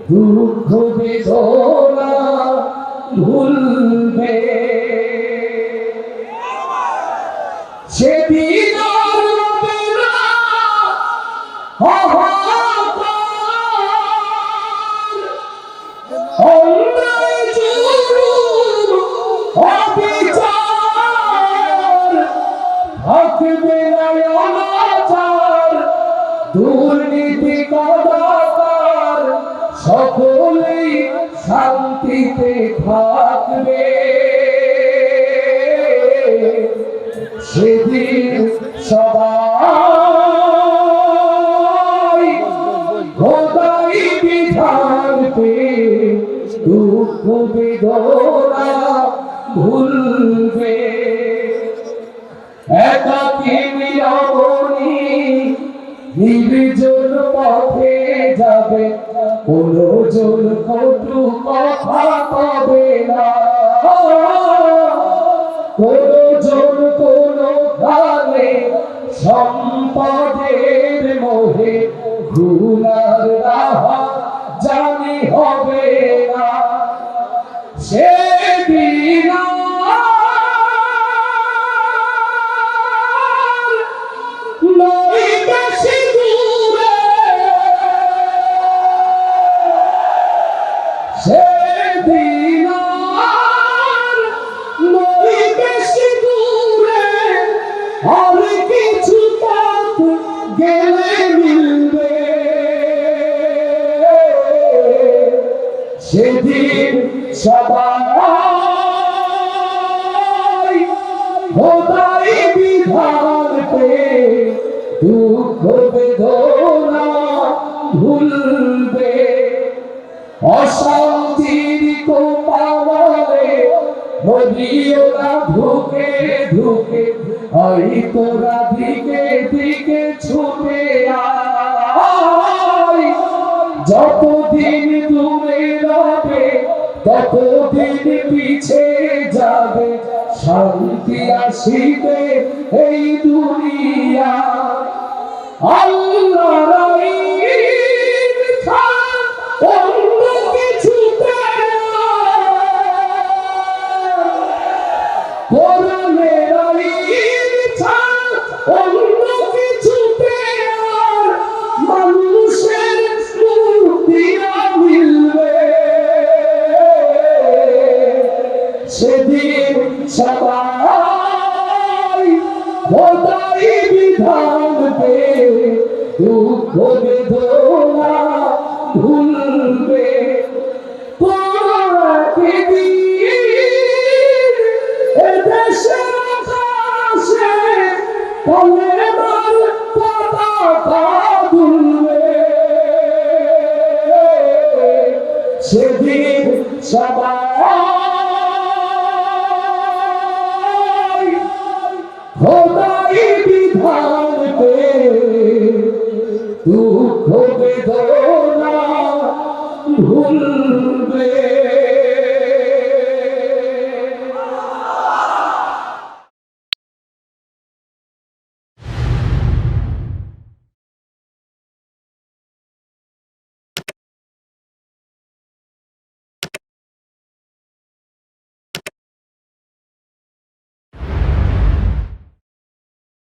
দুঃখ বেদনা ভুলবে সেদিন আর রবে না অন্যায় জুলুম অবিচার থাকবে না অনাচার দুর্নীতি কদাচার সকলেই শান্তিতে থাকবে সেদিন সবাই খোদাই বিধান পেয়ে দুঃখ বেদনা ভুলবে একাকী নিরবনি নির্জন পথে যাবে কোনো জন কটু কথা পাবে না কোনো জন কোনো কালে সম্পদের মোহে গুনার রাহ জানি হবে না সেদিন সেদিন নই বেশি দূরে আর কিছু পথ গেলে মিলবে সেদিন সবাই খোদাই বিধান পেয়ে দুঃখ বেদনা ভুলবে অশান্তির কোপালে নদীরা ধুকে ধুকে ওই তোরা দিকে দিকে ছুটে আয় যতদিন দূরে রবে ততদিন পিছে যাবে শান্তি আসিবে এই দুনিয়া আল্লাহ মানুষের মুক্তিরা মিলবে সেদিন সবাই খোদাই বিধান পেয়ে দুঃখ বেদনা ভুলবে এদেশের আকাশে কলেমার পতাকা দুলবে সেদিন সবাই খোদাই বিধান পেয়ে দুঃখ বেদনা ভুলবে।